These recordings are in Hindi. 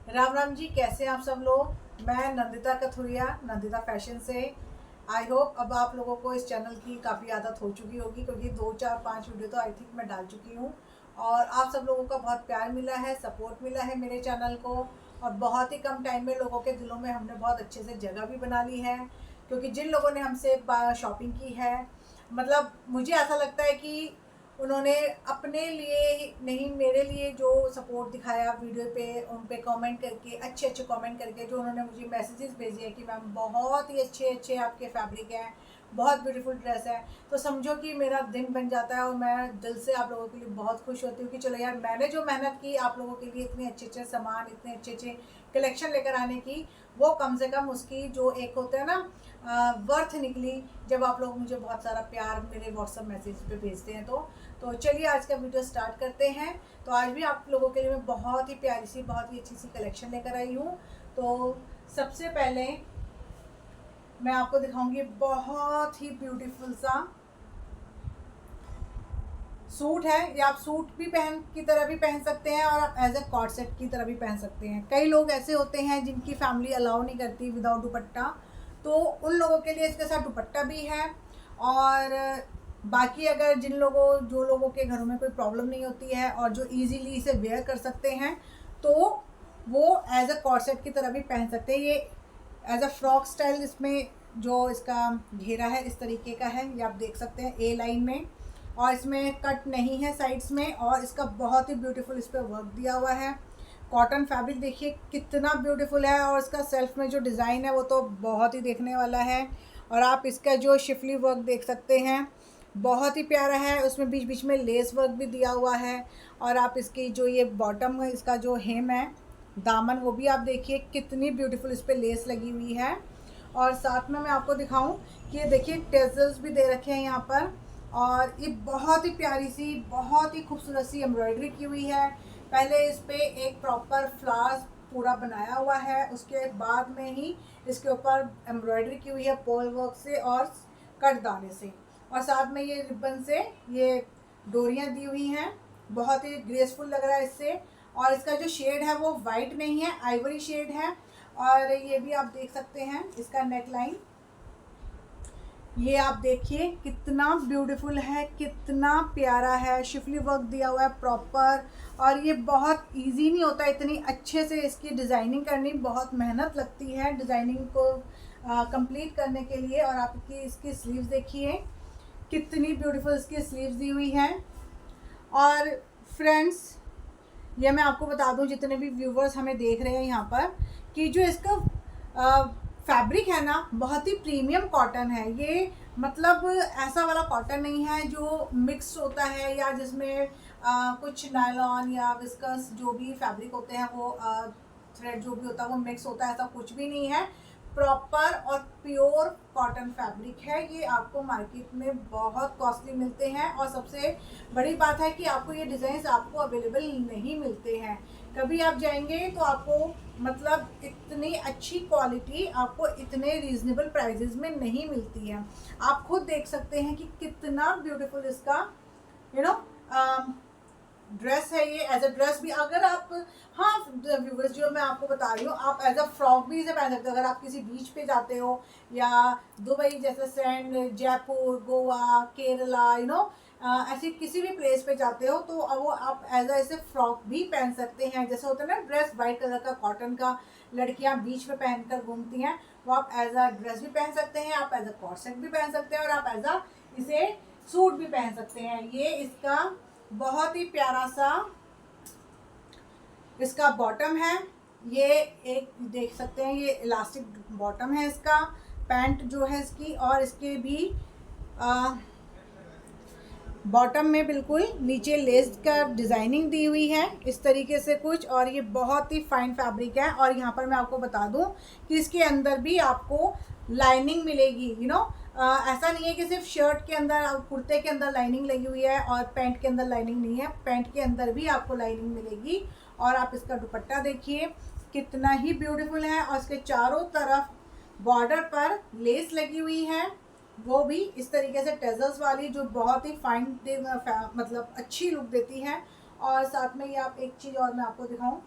राम राम जी, कैसे हैं आप सब लोग। मैं नंदिता कथुरिया, नंदिता फैशन से। आई होप अब आप लोगों को इस चैनल की काफ़ी आदत हो चुकी होगी, क्योंकि 2 4 5 वीडियो तो आई थिंक मैं डाल चुकी हूँ। और आप सब लोगों का बहुत प्यार मिला है, सपोर्ट मिला है मेरे चैनल को। और बहुत ही कम टाइम में लोगों के दिलों में हमने बहुत अच्छे से जगह भी बना ली है, क्योंकि जिन लोगों ने हमसे शॉपिंग की है, मतलब मुझे ऐसा लगता है कि उन्होंने अपने लिए नहीं, मेरे लिए जो सपोर्ट दिखाया वीडियो पे, उन पे कमेंट करके, अच्छे अच्छे कमेंट करके, जो उन्होंने मुझे मैसेजेस भेजे हैं कि मैम बहुत ही अच्छे अच्छे आपके फैब्रिक हैं, बहुत ब्यूटीफुल ड्रेस है, तो समझो कि मेरा दिन बन जाता है। और मैं दिल से आप लोगों के लिए बहुत खुश होती हूँ कि चलो यार, मैंने जो मेहनत की आप लोगों के लिए, इतने अच्छे अच्छे सामान, इतने अच्छे अच्छे कलेक्शन लेकर आने की, वो कम से कम उसकी जो एक होता है ना, वर्थ निकली, जब आप लोग मुझे बहुत सारा प्यार मेरे व्हाट्सअप मैसेज पे भेजते हैं। तो चलिए आज का वीडियो स्टार्ट करते हैं। तो आज भी आप लोगों के लिए मैं बहुत ही प्यारी सी, बहुत ही अच्छी सी कलेक्शन लेकर आई हूँ। तो सबसे पहले मैं आपको दिखाऊंगी बहुत ही ब्यूटीफुल सा सूट है। ये आप सूट भी पहन की तरह भी पहन सकते हैं, और आप एज ए कॉर्ड सेट की तरह भी पहन सकते हैं। कई लोग ऐसे होते हैं जिनकी फैमिली अलाउ नहीं करती विदाउट दुपट्टा, तो उन लोगों के लिए इसके साथ दुपट्टा भी है। और बाकी अगर जो लोगों के घरों में कोई प्रॉब्लम नहीं होती है और जो इजीली इसे वेयर कर सकते हैं, तो वो एज अ कॉर्ड सेट की तरह भी पहन सकते हैं। ये एज अ फ्रॉक स्टाइल, इसमें जो इसका घेरा है इस तरीके का है, ये आप देख सकते हैं ए लाइन में। और इसमें कट नहीं है साइड्स में, और इसका बहुत ही ब्यूटीफुल इस पर वर्क दिया हुआ है। कॉटन फैब्रिक देखिए कितना ब्यूटीफुल है, और इसका सेल्फ में जो डिज़ाइन है वो तो बहुत ही देखने वाला है। और आप इसका जो शिफली वर्क देख सकते हैं, बहुत ही प्यारा है। उसमें बीच बीच में लेस वर्क भी दिया हुआ है। और आप इसकी जो ये बॉटम है, इसका जो हेम है, दामन, वो भी आप देखिए कितनी ब्यूटीफुल इस पर लेस लगी हुई है। और साथ में मैं आपको दिखाऊं कि ये देखिए टेजल्स भी दे रखे हैं यहाँ पर। और ये बहुत ही प्यारी सी, बहुत ही खूबसूरत सी एम्ब्रॉयडरी की हुई है। पहले इस पर एक प्रॉपर फ्लावर्स पूरा बनाया हुआ है, उसके बाद में ही इसके ऊपर एम्ब्रॉयडरी की हुई है पोल वर्क से और कट दाने से। और साथ में ये रिबन से ये डोरियाँ दी हुई हैं, बहुत ही ग्रेसफुल लग रहा है इससे। और इसका जो शेड है वो वाइट नहीं है, आइवरी शेड है। और ये भी आप देख सकते हैं इसका नेक लाइन, ये आप देखिए कितना ब्यूटीफुल है, कितना प्यारा है। शिफली वर्क दिया हुआ है प्रॉपर। और ये बहुत इजी नहीं होता इतनी अच्छे से इसकी डिज़ाइनिंग करनी, बहुत मेहनत लगती है डिज़ाइनिंग को कंप्लीट करने के लिए। और आपकी इसकी स्लीव्स देखिए कितनी ब्यूटीफुल इसकी स्लीव्स दी हुई हैं। और फ्रेंड्स, ये मैं आपको बता दूं, जितने भी व्यूवर्स हमें देख रहे हैं यहाँ पर, कि जो इसका फैब्रिक है ना, बहुत ही प्रीमियम कॉटन है ये। मतलब ऐसा वाला कॉटन नहीं है जो मिक्स होता है, या जिसमें कुछ नायलॉन या विस्कस जो भी फैब्रिक होते हैं वो थ्रेड जो भी होता है वो मिक्स होता है, ऐसा कुछ भी नहीं है। प्रॉपर और प्योर कॉटन फैब्रिक है ये। आपको मार्केट में बहुत कॉस्टली मिलते हैं, और सबसे बड़ी बात है कि आपको ये डिज़ाइंस आपको अवेलेबल नहीं मिलते हैं। कभी आप जाएंगे तो आपको, मतलब इतनी अच्छी क्वालिटी आपको इतने रीजनेबल प्राइजेस में नहीं मिलती है। आप खुद देख सकते हैं कि कितना ब्यूटीफुल इसका यू नो ड्रेस है ये। एज अ ड्रेस भी अगर आप, हाँ व्यूवर्स, जो मैं आपको बता रही हूँ, आप एज अ फ्रॉक भी इसे पहन सकते हो। अगर आप किसी बीच पे जाते हो, या दुबई जैसे सैंड, जयपुर, गोवा, केरला, ऐसी किसी भी प्लेस पे जाते हो, तो वो आप एज अ ऐसे फ्रॉक भी पहन सकते हैं। जैसे होता है ना ड्रेस वाइट कलर का कॉटन का, लड़कियां बीच में पहनकर घूमती हैं, वो आप एज अ ड्रेस भी पहन सकते हैं, आप एज अ कॉर्ड सेट भी पहन सकते हैं, और आप एज अ इसे सूट भी पहन सकते हैं। ये इसका बहुत ही प्यारा सा इसका बॉटम है। ये एक देख सकते हैं, ये इलास्टिक बॉटम है इसका, पैंट जो है इसकी। और इसके भी बॉटम में बिल्कुल नीचे लेस का डिज़ाइनिंग दी हुई है इस तरीके से कुछ। और ये बहुत ही फाइन फैब्रिक है। और यहाँ पर मैं आपको बता दूँ कि इसके अंदर भी आपको लाइनिंग मिलेगी। ऐसा नहीं है कि सिर्फ शर्ट के अंदर, कुर्ते के अंदर लाइनिंग लगी हुई है और पैंट के अंदर लाइनिंग नहीं है, पैंट के अंदर भी आपको लाइनिंग मिलेगी। और आप इसका दुपट्टा देखिए कितना ही ब्यूटीफुल है, और इसके चारों तरफ बॉर्डर पर लेस लगी हुई है, वो भी इस तरीके से टेजल्स वाली, जो बहुत ही फाइन, मतलब अच्छी लुक देती है। और साथ में ये आप एक चीज़ और मैं आपको दिखाऊं,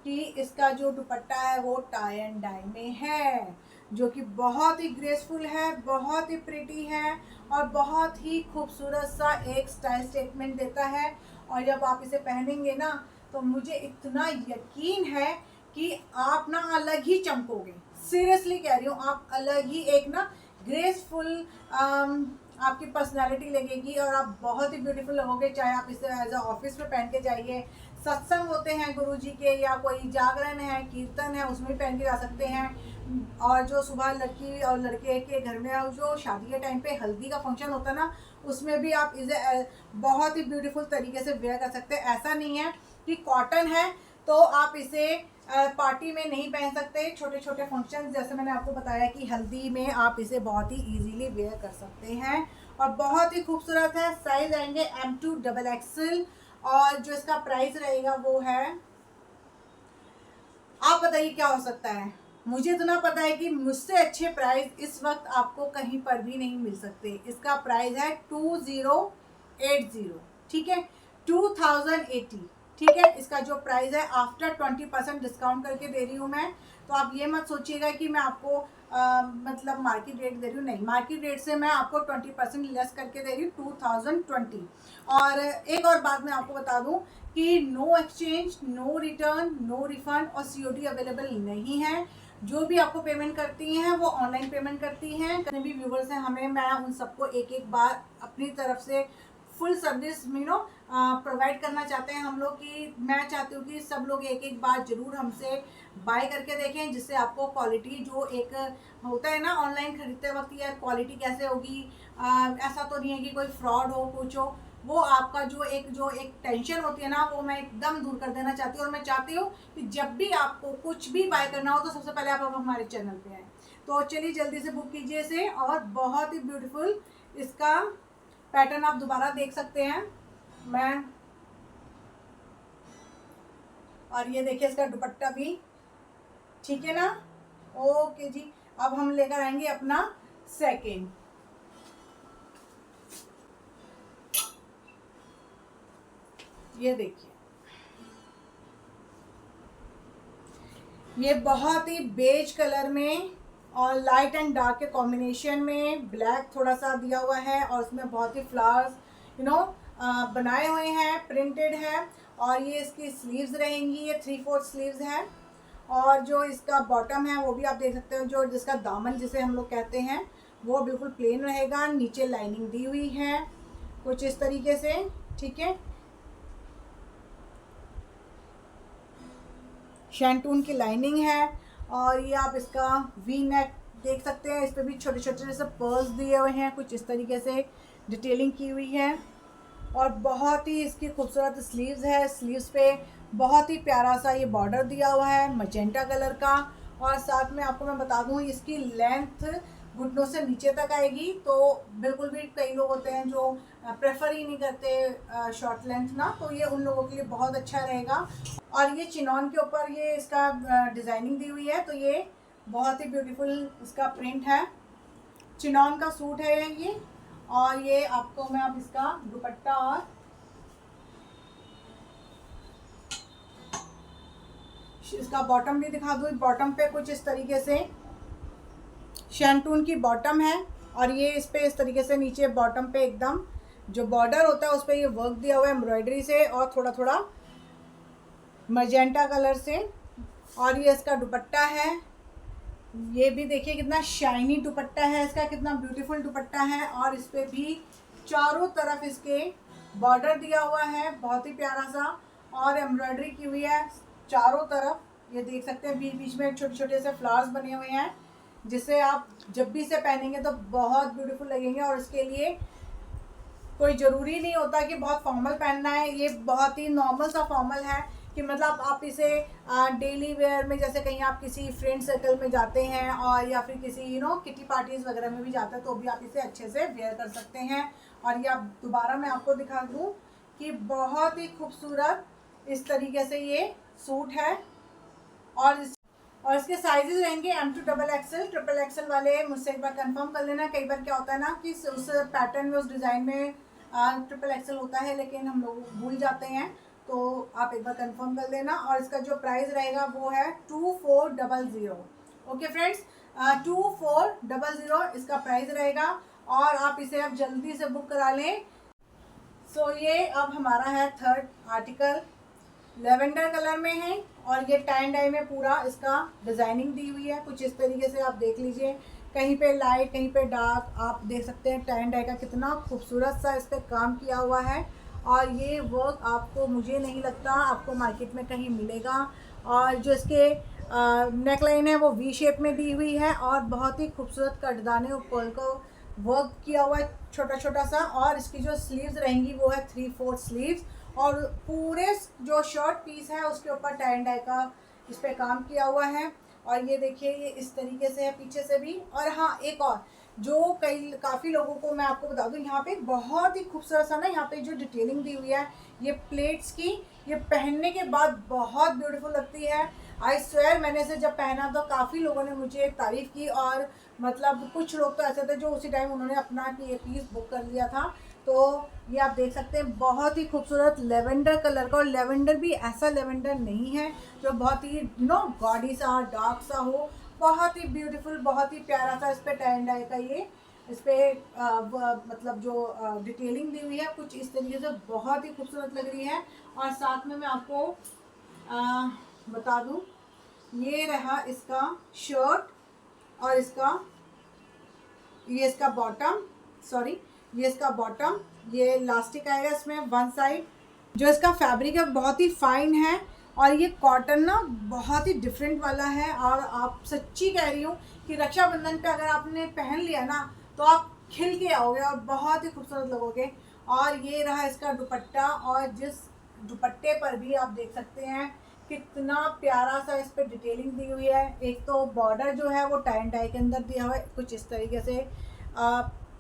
कि इसका जो दुपट्टा है वो टाई एंड डाई में है, जो कि बहुत ही ग्रेसफुल है, बहुत ही प्रिटी है और बहुत ही खूबसूरत सा एक स्टाइल स्टेटमेंट देता है। और जब आप इसे पहनेंगे ना तो मुझे इतना यकीन है कि आप ना अलग ही चमकोगे। सीरियसली कह रही हूँ, आप अलग ही एक ना ग्रेसफुल आपकी पर्सनालिटी लगेगी और आप बहुत ही ब्यूटीफुल लगोगे। चाहे आप इसे एज अ ऑफिस में पहन के जाइए, सत्संग होते हैं गुरु जी के या कोई जागरण है, कीर्तन है, उसमें पहन के जा सकते हैं। और जो सुबह लड़की और लड़के के घर में जो शादी के टाइम पे हल्दी का फंक्शन होता है ना, उसमें भी आप इसे बहुत ही ब्यूटीफुल तरीके से वेयर कर सकते हैं। ऐसा नहीं है कि कॉटन है तो आप इसे पार्टी में नहीं पहन सकते। छोटे छोटे फंक्शन जैसे मैंने आपको बताया कि हल्दी में आप इसे बहुत ही इजीली वेयर कर सकते हैं और बहुत ही खूबसूरत है। साइज आएंगे M2 XXL और जो इसका प्राइस रहेगा वो है, आप बताइए क्या हो सकता है। मुझे इतना पता है कि मुझसे अच्छे प्राइस इस वक्त आपको कहीं पर भी नहीं मिल सकते। इसका प्राइस है 2080, ठीक है, 2080, ठीक है। इसका जो प्राइस है आफ्टर 20% डिस्काउंट करके दे रही हूँ मैं। तो आप ये मत सोचिएगा कि मैं आपको मतलब मार्केट रेट दे रही हूँ, नहीं, मार्केट रेट से मैं आपको 20% लेस करके दे रही हूँ 2020। और एक और बात मैं आपको बता दूँ कि no exchange, no return, no refund और COD अवेलेबल नहीं है। जो भी आपको पेमेंट करती हैं वो ऑनलाइन पेमेंट करती हैं। जितने भी व्यूवर्स हैं हमें, मैं उन सबको एक एक बार अपनी तरफ से फुल सर्विस प्रोवाइड करना चाहते हैं हम लोग। कि मैं चाहती हूँ कि सब लोग एक एक बार ज़रूर हमसे बाय करके देखें, जिससे आपको क्वालिटी जो एक होता है ना ऑनलाइन खरीदते वक्त, यार क्वालिटी कैसे होगी, ऐसा तो नहीं है कि कोई फ्रॉड हो कुछ हो, वो आपका जो एक टेंशन होती है ना वो मैं एकदम दूर कर देना चाहती हूँ। और मैं चाहती हूँ कि जब भी आपको कुछ भी बाय करना हो तो सबसे पहले आप हमारे चैनल पे आए। तो चलिए जल्दी से बुक कीजिए इसे। और बहुत ही ब्यूटीफुल इसका पैटर्न आप दोबारा देख सकते हैं मैं, और ये देखिए इसका दुपट्टा भी, ठीक है ना। ओके जी, अब हम लेकर आएंगे अपना सेकेंड। ये देखिए, ये बहुत ही बेज कलर में और लाइट एंड डार्क के कॉम्बिनेशन में ब्लैक थोड़ा सा दिया हुआ है और उसमें बहुत ही फ्लावर्स बनाए हुए हैं, प्रिंटेड है। और ये इसकी स्लीव्स रहेंगी, ये 3/4 स्लीव्स है। और जो इसका बॉटम है वो भी आप देख सकते हो, जो जिसका दामन जिसे हम लोग कहते हैं वो बिल्कुल प्लेन रहेगा। नीचे लाइनिंग दी हुई है कुछ इस तरीके से, ठीक है। शैंटून की लाइनिंग है और ये आप इसका वी नेक देख सकते हैं। इस पर भी छोटे छोटे जैसे पर्ल्स दिए हुए हैं, कुछ इस तरीके से डिटेलिंग की हुई है। और बहुत ही इसकी खूबसूरत स्लीव्स है। स्लीव्स पे बहुत ही प्यारा सा ये बॉर्डर दिया हुआ है मजेंटा कलर का। और साथ में आपको मैं बता दूं इसकी लेंथ घुटनों से नीचे तक आएगी। तो बिल्कुल भी कई लोग होते हैं जो प्रेफर ही नहीं करते शॉर्ट लेंथ ना, तो ये उन लोगों के लिए बहुत अच्छा रहेगा। और ये चिनॉन के ऊपर ये इसका डिज़ाइनिंग दी हुई है, तो ये बहुत ही ब्यूटीफुल इसका प्रिंट है। चिनॉन का सूट है ये। और ये आपको मैं अब इसका दुपट्टा और इसका बॉटम भी दिखा दूँ। बॉटम पे कुछ इस तरीके से शैंटून की बॉटम है और ये इस पे इस तरीके से नीचे बॉटम पे एकदम जो बॉर्डर होता है उस पर ये वर्क दिया हुआ है एम्ब्रॉयडरी से और थोड़ा थोड़ा मजेंटा कलर से। और ये इसका दुपट्टा है, ये भी देखिए कितना शाइनी दुपट्टा है इसका, कितना ब्यूटीफुल दुपट्टा है। और इस पर भी चारों तरफ इसके बॉर्डर दिया हुआ है बहुत ही प्यारा सा और एम्ब्रॉयडरी की हुई है चारों तरफ। ये देख सकते हैं बीच बीच में छोटे छोटे से फ्लावर्स बने हुए हैं, जिससे आप जब भी इसे पहनेंगे तो बहुत ब्यूटीफुल लगेंगे। और इसके लिए कोई ज़रूरी नहीं होता कि बहुत फॉर्मल पहनना है, ये बहुत ही नॉर्मल सा फॉर्मल है कि मतलब आप इसे डेली वेयर में, जैसे कहीं आप किसी फ्रेंड सर्कल में जाते हैं और या फिर किसी किटी पार्टीज़ वगैरह में भी जाते हैं तो भी आप इसे अच्छे से वेयर कर सकते हैं। और ये आप दोबारा मैं आपको दिखा दूँ कि बहुत ही खूबसूरत इस तरीके से ये सूट है। और इसके साइजेस रहेंगे M2 XXL, XXL वाले मुझसे एक बार कंफर्म कर लेना। कई बार क्या होता है ना कि उस पैटर्न में उस डिज़ाइन में XXL होता है लेकिन हम लोग भूल जाते हैं, तो आप एक बार कंफर्म कर लेना। और इसका जो प्राइस रहेगा वो है 2400। ओके फ्रेंड्स, 2400 इसका प्राइस रहेगा और आप इसे अब जल्दी से बुक करा लें। सो ये अब हमारा है थर्ड आर्टिकल, लेवेंडर कलर में है और ये टाइन डाई में पूरा इसका डिज़ाइनिंग दी हुई है। कुछ इस तरीके से आप देख लीजिए, कहीं पे लाइट कहीं पे डार्क, आप देख सकते हैं टाइन डाई का कितना खूबसूरत सा इस पर काम किया हुआ है। और ये वर्क आपको, मुझे नहीं लगता आपको मार्केट में कहीं मिलेगा। और जो इसके नेक लाइन है वो वी शेप में दी हुई है और बहुत ही खूबसूरत कटदाने और पर्ल को वर्क किया हुआ है छोटा छोटा सा। और इसकी जो स्लीव्स रहेंगी वो है 3/4 स्लीव्स और पूरे जो शर्ट पीस है उसके ऊपर टाई एंड डाई का इस पर काम किया हुआ है। और ये देखिए ये इस तरीके से है पीछे से भी। और हाँ, एक और जो काफ़ी लोगों को मैं आपको बता दूं, यहाँ पे बहुत ही खूबसूरत सा ना यहाँ पे जो डिटेलिंग दी हुई है ये प्लेट्स की, ये पहनने के बाद बहुत ब्यूटीफुल लगती है। आई स्वेयर, मैंने इसे जब पहना तो काफ़ी लोगों ने मुझे तारीफ़ की और मतलब कुछ लोग तो ऐसे थे जो उसी टाइम उन्होंने अपना ये पीस बुक कर लिया था। तो ये आप देख सकते हैं बहुत ही खूबसूरत लेवेंडर कलर का। और लेवेंडर भी ऐसा लेवेंडर नहीं है जो बहुत ही गॉडी सा डार्क सा हो, बहुत ही ब्यूटीफुल, बहुत ही प्यारा सा इस पर टाई एंड डाई का ये इस पर मतलब जो डिटेलिंग दी हुई है कुछ इस तरीके से बहुत ही खूबसूरत लग रही है। और साथ में मैं आपको बता दूं, ये रहा इसका शर्ट और ये इसका बॉटम, सॉरी ये इसका बॉटम, ये इलास्टिक आएगा इसमें वन साइड। जो इसका फैब्रिक है बहुत ही फाइन है और ये कॉटन ना बहुत ही डिफरेंट वाला है। और आप सच्ची कह रही हूँ कि रक्षाबंधन पे अगर आपने पहन लिया ना तो आप खिल के आओगे और बहुत ही खूबसूरत लगोगे। और ये रहा इसका दुपट्टा और जिस दुपट्टे पर भी आप देख सकते हैं कितना प्यारा सा इस पर डिटेलिंग दी हुई है। एक तो बॉर्डर जो है वो टाई एंड डाई के अंदर दिया हुआ है कुछ इस तरीके से,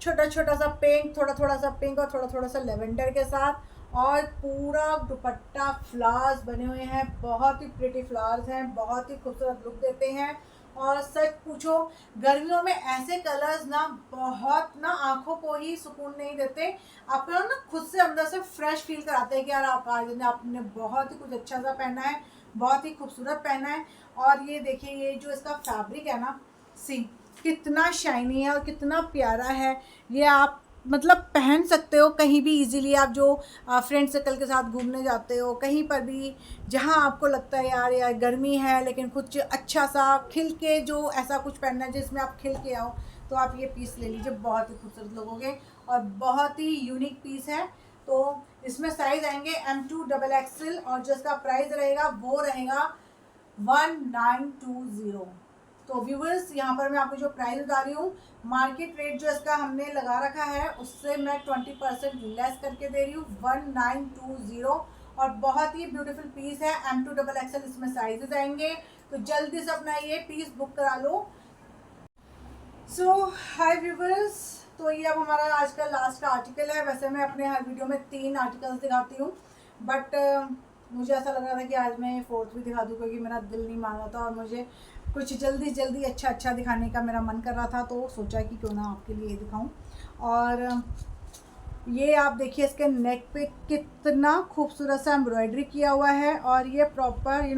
छोटा छोटा सा पिंक, थोड़ा थोड़ा सा पिंक और थोड़ा थोड़ा सा लेवेंडर के साथ। और पूरा दुपट्टा फ्लावर्स बने हुए हैं, बहुत ही प्रिटी फ्लावर्स हैं, बहुत ही खूबसूरत लुक देते हैं। और सच पूछो गर्मियों में ऐसे कलर्स ना बहुत ना आंखों को ही सुकून नहीं देते, आपको ना खुद से अंदर से फ्रेश फील कराते हैं कि यार आप आज आपने बहुत ही कुछ अच्छा सा पहना है, बहुत ही खूबसूरत पहना है। और ये देखिए ये जो इसका फैब्रिक है ना, सी कितना शाइनी है और कितना प्यारा है। ये आप मतलब पहन सकते हो कहीं भी इजीली, आप जो फ्रेंड सर्कल के साथ घूमने जाते हो कहीं पर भी, जहाँ आपको लगता है यार गर्मी है लेकिन कुछ अच्छा सा खिल के जो ऐसा कुछ पहनना है जिसमें आप खिल के आओ, तो आप ये पीस ले लीजिए, बहुत ही खूबसूरत लगोगे और बहुत ही यूनिक पीस है। तो इसमें साइज़ आएंगे M2XXL और जिसका प्राइस रहेगा वो रहेगा 1920। तो व्यूवर्स यहाँ पर मैं आपको जो प्राइस बता रही हूँ, मार्केट रेट जो इसका हमने लगा रखा है उससे मैं 20% लेस करके दे रही हूँ 1920। और बहुत ही ब्यूटीफुल पीस है, M2XXL इसमें साइजेस आएंगे, तो जल्दी से अपना ये पीस बुक करा लो। सो हाय व्यूवर्स, तो ये अब हमारा आज का लास्ट का आर्टिकल है। वैसे मैं अपने हर वीडियो में 3 आर्टिकल्स दिखाती हूँ, बट मुझे ऐसा लग रहा था कि आज मैं फोर्थ भी दिखा दूँ क्योंकि मेरा दिल नहीं मान रहा था और मुझे कुछ जल्दी जल्दी अच्छा दिखाने का मेरा मन कर रहा था, तो सोचा कि क्यों ना आपके लिए दिखाऊं। और ये आप देखिए इसके नेक पे कितना खूबसूरत सा एम्ब्रॉयडरी किया हुआ है और ये प्रॉपर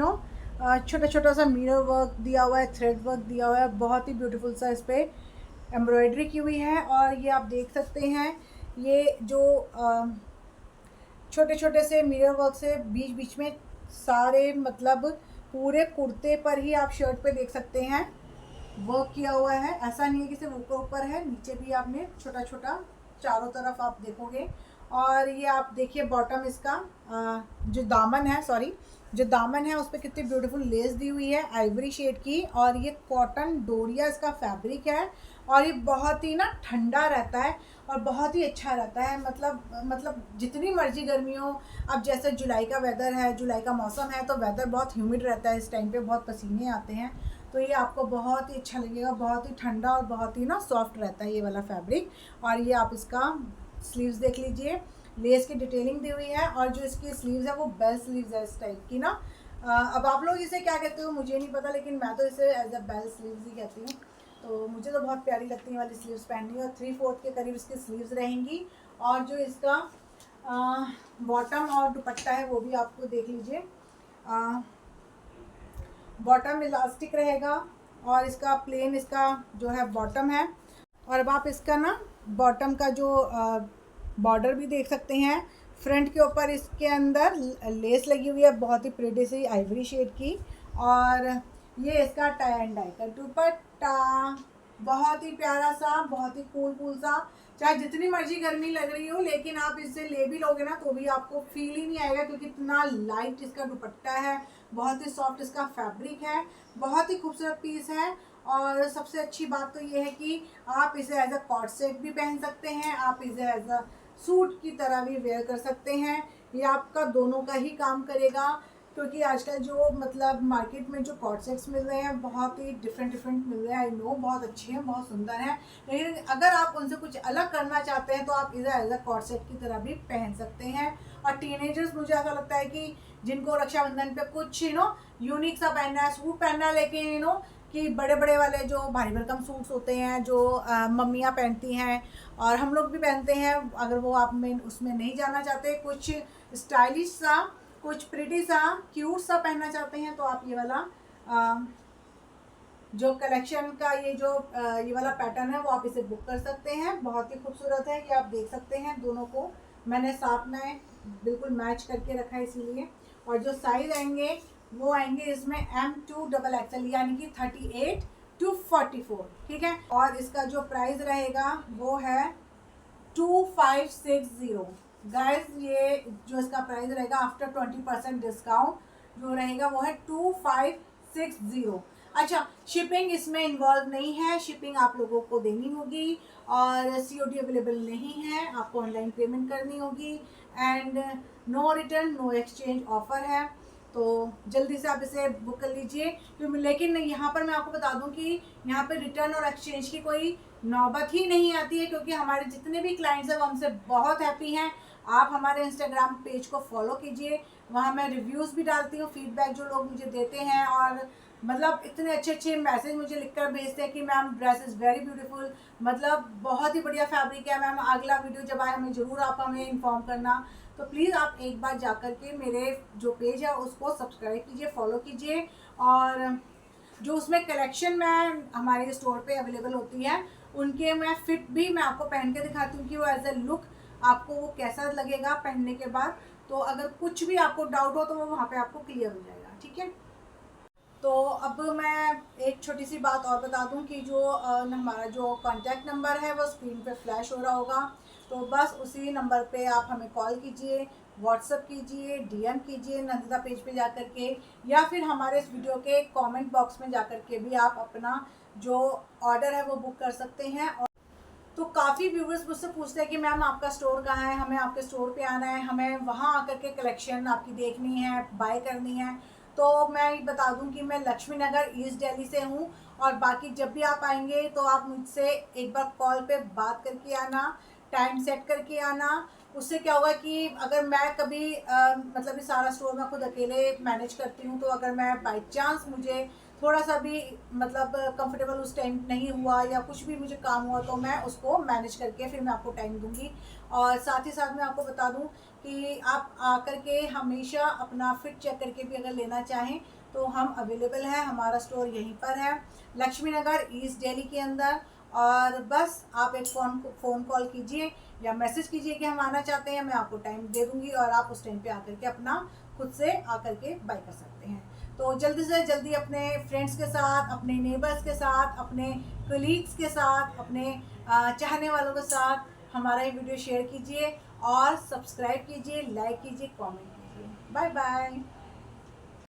छोटा छोटा सा मिरर वर्क दिया हुआ है, थ्रेड वर्क दिया हुआ है, बहुत ही ब्यूटीफुल सा इस पर एम्ब्रॉयडरी की हुई है। और ये आप देख सकते हैं ये जो छोटे छोटे से मिरर वर्क से बीच बीच में सारे मतलब पूरे कुर्ते पर ही आप शर्ट पे देख सकते हैं वर्क किया हुआ है। ऐसा नहीं है कि सिर्फ ऊपर है, नीचे भी आपने छोटा छोटा चारों तरफ आप देखोगे। और ये आप देखिए बॉटम इसका जो दामन है, जो दामन है उस पर कितनी ब्यूटीफुल लेस दी हुई है आइवरी शेड की। और ये कॉटन डोरिया इसका फैब्रिक है और ये बहुत ही ना ठंडा रहता है और बहुत ही अच्छा रहता है। मतलब जितनी मर्जी गर्मी हो, अब जैसे जुलाई का वेदर है, जुलाई का मौसम है तो वेदर बहुत ह्यूमिड रहता है, इस टाइम पे बहुत पसीने आते हैं, तो ये आपको बहुत ही अच्छा लगेगा, बहुत ही ठंडा और बहुत ही ना सॉफ्ट रहता है ये वाला फैब्रिक। और ये आप इसका स्लीव्स देख लीजिए, लेस की डिटेलिंग दी हुई है और जो इसकी स्लीव्स है वो बेल स्लीव्स है इस टाइप की ना। अब आप लोग इसे क्या कहते हो मुझे नहीं पता, लेकिन मैं तो इसे एज अ बेल स्लीव्स ही कहती हूँ। तो मुझे तो बहुत प्यारी लगती है वाली स्लीव्स पहननी, और 3/4 के करीब इसकी स्लीव्स रहेंगी। और जो इसका बॉटम और दुपट्टा है वो भी आपको देख लीजिए। बॉटम इलास्टिक रहेगा और इसका प्लेन इसका जो है बॉटम है। और अब आप इसका ना बॉटम का जो बॉर्डर भी देख सकते हैं। फ्रंट के ऊपर इसके अंदर लेस लगी हुई है बहुत ही प्रिटी सी आइवरी शेड की। और ये इसका टाई एंड डाई का दुपट्टा, बहुत ही प्यारा सा, बहुत ही कूल सा। चाहे जितनी मर्जी गर्मी लग रही हो, लेकिन आप इससे ले भी लोगे ना तो भी आपको फील ही नहीं आएगा, क्योंकि इतना लाइट इसका दुपट्टा है, बहुत ही सॉफ्ट इसका फैब्रिक है, बहुत ही खूबसूरत पीस है। और सबसे अच्छी बात तो ये है कि आप इसे एज अ कॉर्ड सेट भी पहन सकते हैं, आप इसे एज अ सूट की तरह भी वेयर कर सकते हैं। ये आपका दोनों का ही काम करेगा, क्योंकि आजकल जो मतलब मार्केट में जो कॉर्ड सेट्स मिल रहे हैं बहुत ही डिफरेंट मिल रहे हैं। आई नो बहुत अच्छे हैं, बहुत सुंदर हैं, लेकिन अगर आप उनसे कुछ अलग करना चाहते हैं तो आप इसे एज अ कॉर्ड सेट की तरह भी पहन सकते हैं। और टीनेजर्स, मुझे ऐसा लगता है कि जिनको रक्षाबंधन पे कुछ यूनिक सा पहनना है, सूट पहनना है, लेकिन कि बड़े बड़े वाले जो भारी भरकम सूट्स होते हैं जो मम्मियाँ पहनती हैं और हम लोग भी पहनते हैं, अगर वो आप में उसमें नहीं जाना चाहते, कुछ स्टाइलिश सा, कुछ प्रिटी सा, क्यूट सा पहनना चाहते हैं, तो आप ये वाला जो कलेक्शन का ये वाला पैटर्न है वो आप इसे बुक कर सकते हैं। बहुत ही खूबसूरत है, ये आप देख सकते हैं। दोनों को मैंने साथ में बिल्कुल मैच करके रखा है इसीलिए। और जो साइज आएंगे वो आएंगे इसमें M2XXL यानी कि 38 to 44, ठीक है। और इसका जो प्राइस रहेगा वो है 2560 गाइस। ये जो इसका प्राइस रहेगा आफ्टर 20% डिस्काउंट जो रहेगा वो है 2560। अच्छा, शिपिंग इसमें इन्वॉल्व नहीं है, शिपिंग आप लोगों को देनी होगी और COD अवेलेबल नहीं है, आपको ऑनलाइन पेमेंट करनी होगी। And no return no exchange offer है, तो जल्दी से आप इसे बुक कर लीजिए। लेकिन यहाँ पर मैं आपको बता दूं कि यहाँ पे रिटर्न और एक्सचेंज की कोई नौबत ही नहीं आती है, क्योंकि हमारे जितने भी क्लाइंट्स हैं वो हमसे बहुत हैप्पी हैं। आप हमारे इंस्टाग्राम पेज को फॉलो कीजिए, वहाँ मैं रिव्यूज़ भी डालती हूँ, फीडबैक जो लोग मुझे देते हैं, और मतलब इतने अच्छे मैसेज मुझे लिखकर भेजते हैं कि ma'am dress is very beautiful, मतलब बहुत ही बढ़िया फैब्रिक है मैम, अगला वीडियो जब आए हमें ज़रूर आप हमें इन्फॉर्म करना। तो प्लीज़ आप एक बार जा कर के मेरे जो पेज है उसको सब्सक्राइब कीजिए, फॉलो कीजिए। और जो उसमें कलेक्शन में हमारे स्टोर पे अवेलेबल होती है उनके मैं फिट भी मैं आपको पहन के दिखाती हूँ कि वो एज ए लुक आपको वो कैसा लगेगा पहनने के बाद। तो अगर कुछ भी आपको डाउट हो तो वो वहाँ पे आपको क्लियर हो जाएगा, ठीक है। तो अब मैं एक छोटी सी बात और बता दूं कि जो हमारा जो कॉन्टैक्ट नंबर है वो स्क्रीन पे फ्लैश हो रहा होगा, तो बस उसी नंबर पे आप हमें कॉल कीजिए, व्हाट्सअप कीजिए, DM कीजिए नंदिता पेज पे जा कर के, या फिर हमारे इस वीडियो के कमेंट बॉक्स में जा कर के भी आप अपना जो ऑर्डर है वो बुक कर सकते हैं। और तो काफ़ी व्यूवर्स मुझसे पूछते हैं कि मैम आपका स्टोर कहाँ है, हमें आपके स्टोर पे आना है, हमें वहाँ आकर के कलेक्शन आपकी देखनी है, बाय करनी है। तो मैं बता दूं कि मैं लक्ष्मी नगर ईस्ट दिल्ली से हूँ, और बाकी जब भी आप आएंगे तो आप मुझसे एक बार कॉल पे बात करके आना, टाइम सेट करके आना। उससे क्या होगा कि अगर मैं कभी मतलब ये सारा स्टोर मैं खुद अकेले मैनेज करती हूँ, तो अगर मैं बाई चांस मुझे थोड़ा सा भी मतलब कंफर्टेबल उस टाइम नहीं हुआ या कुछ भी मुझे काम हुआ तो मैं उसको मैनेज करके फिर मैं आपको टाइम दूंगी। और साथ ही साथ मैं आपको बता दूं कि आप आकर के हमेशा अपना फिट चेक करके भी अगर लेना चाहें तो हम अवेलेबल हैं, हमारा स्टोर यहीं पर है लक्ष्मी नगर ईस्ट दिल्ली के अंदर। और बस आप एक फ़ोन कॉल कीजिए या मैसेज कीजिए कि हम आना चाहते हैं, मैं आपको टाइम दे दूँगी और आप उस टाइम पे आकर के अपना खुद से आकर के बाय कर सकते हैं। तो जल्दी से जल्दी अपने फ्रेंड्स के साथ, अपने नेबर्स के साथ, अपने कलीग्स के साथ, अपने चाहने वालों के साथ हमारा ये वीडियो शेयर कीजिए और सब्सक्राइब कीजिए, लाइक कीजिए, कमेंट कीजिए। Bye bye.